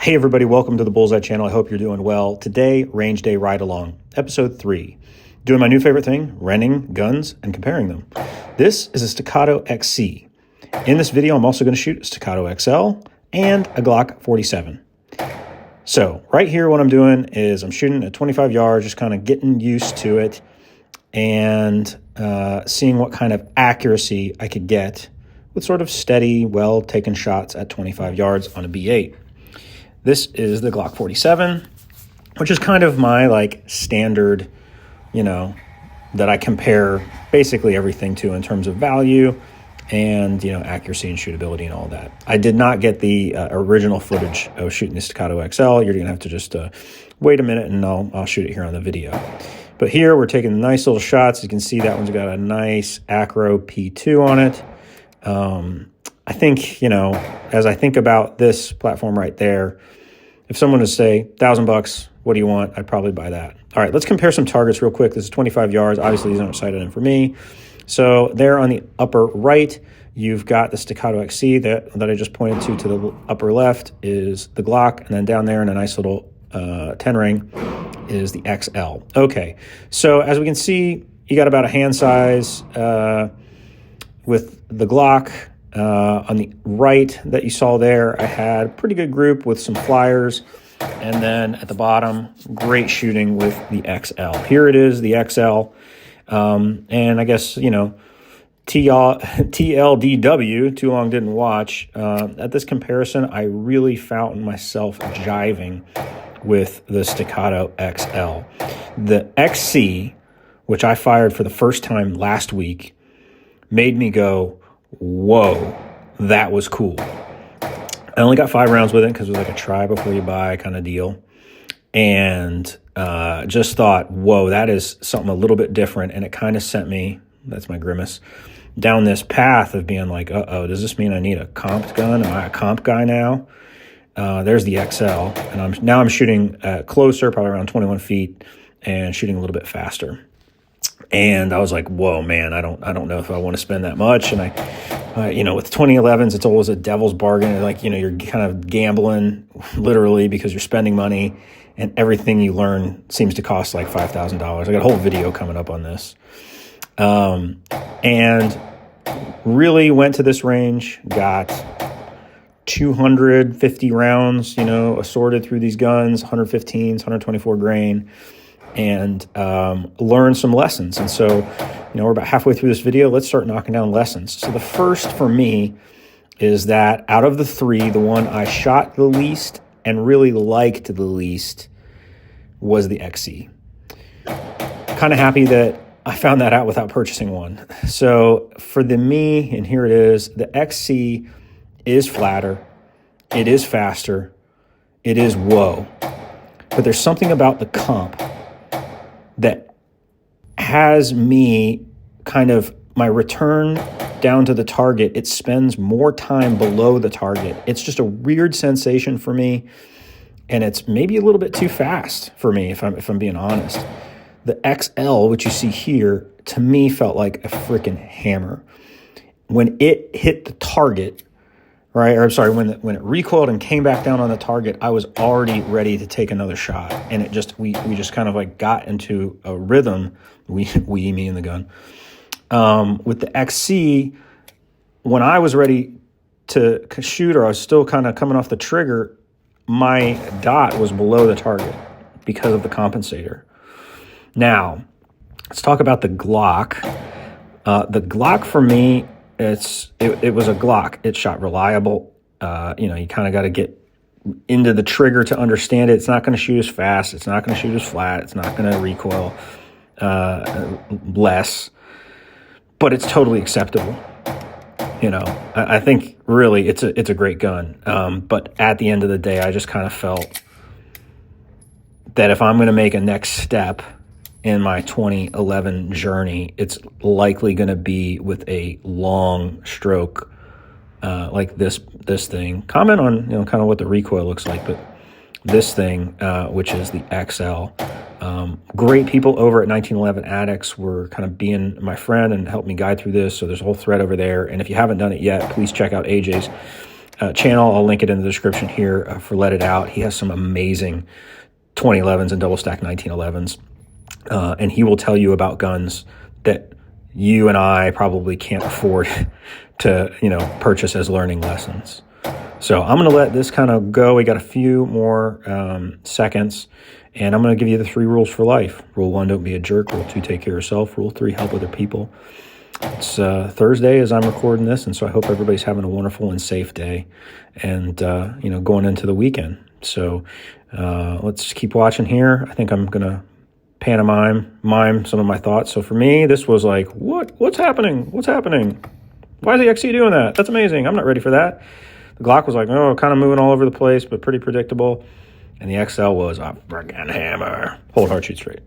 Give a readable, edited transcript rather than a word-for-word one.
Hey everybody, welcome to the Bullseye channel. I hope you're doing well. Today, Range Day Ride Along, episode 3. Doing my new favorite thing, renting guns and comparing them. This is a Staccato XC. In this video, I'm also going to shoot a Staccato XL and a Glock 47. So right here, what I'm doing is I'm shooting at 25 yards, just kind of getting used to it and seeing what kind of accuracy I could get with sort of steady, well-taken shots at 25 yards on a B8. This is the Glock 47, which is kind of my standard, that I compare basically everything to in terms of value and, accuracy and shootability and all that. I did not get the original footage of shooting the Staccato XL. You're going to have to just wait a minute and I'll shoot it here on the video. But here we're taking nice little shots. You can see that one's got a nice Acro P2 on it. I think, as I think about this platform right there, if someone would say, $1,000, what do you want? I'd probably buy that. All right, let's compare some targets real quick. This is 25 yards. Obviously, these aren't sighted in for me. So there on the upper right, you've got the Staccato XC that I just pointed to the upper left is the Glock. And then down there in a nice little 10 ring is the XL. Okay, so as we can see, you got about a hand size with the Glock. On the right that you saw there, I had a pretty good group with some flyers. And then at the bottom, great shooting with the XL. Here it is, the XL. And I guess, TLDW, too long didn't watch. At this comparison, I really found myself jiving with the Staccato XL. The XC, which I fired for the first time last week, made me go, whoa, that was cool. I only got 5 rounds with it because it was like a try before you buy kind of deal. And just thought, whoa, that is something a little bit different. And it kind of sent me, that's my grimace, down this path of being like, uh-oh, does this mean I need a comp gun? Am I a comp guy now? There's the XL. And I'm shooting closer, probably around 21 feet, and shooting a little bit faster. And I was like, whoa, man, I don't know if I want to spend that much. And I with 2011s, it's always a devil's bargain. You're kind of gambling literally because you're spending money and everything you learn seems to cost like $5,000. I got a whole video coming up on this. And really went to this range, got 250 rounds, assorted through these guns, 115s, 124 grain. And learn some lessons. And so, we're about halfway through this video. Let's start knocking down lessons. So the first for me is that out of the 3, the one I shot the least and really liked the least was the XC. Kind of happy that I found that out without purchasing one. So for me, and here it is, the XC is flatter. It is faster. It is whoa. But there's something about the comp that has me kind of, my return down to the target, it spends more time below the target. It's just a weird sensation for me, and it's maybe a little bit too fast for me, if I'm being honest. The XL, which you see here, to me felt like a freaking hammer. When it hit the target, right? Or I'm sorry, when it recoiled and came back down on the target, I was already ready to take another shot. And we just kind of got into a rhythm, me and the gun. With the XC, when I was ready to shoot, or I was still kind of coming off the trigger, my dot was below the target because of the compensator. Now, let's talk about the Glock. The Glock for me, it was a Glock. It shot reliable. You kind of got to get into the trigger to understand it. It's not going to shoot as fast. It's not going to shoot as flat. It's not going to recoil less. But it's totally acceptable. I think really it's a great gun. But at the end of the day, I just kind of felt that if I'm going to make a next step in my 2011 journey, it's likely going to be with a long stroke like this thing. Comment on kind of what the recoil looks like, but this thing, which is the XL. Great people over at 1911 Addicts were kind of being my friend and helped me guide through this. So there's a whole thread over there. And if you haven't done it yet, please check out AJ's channel. I'll link it in the description here for Let It Out. He has some amazing 2011s and double stack 1911s. And he will tell you about guns that you and I probably can't afford to, purchase as learning lessons. So I'm going to let this kind of go. We got a few more seconds, and I'm going to give you the 3 rules for life. Rule 1, don't be a jerk. Rule 2, take care of yourself. Rule 3, help other people. It's Thursday as I'm recording this, and so I hope everybody's having a wonderful and safe day and, going into the weekend. So let's keep watching here. I think I'm going to mime some of my thoughts. So for me, this was like, what's happening? What's happening? Why is the XC doing that? That's amazing. I'm not ready for that. The Glock was like, kind of moving all over the place, but pretty predictable. And the XL was a friggin' hammer. Hold hard, shoot straight.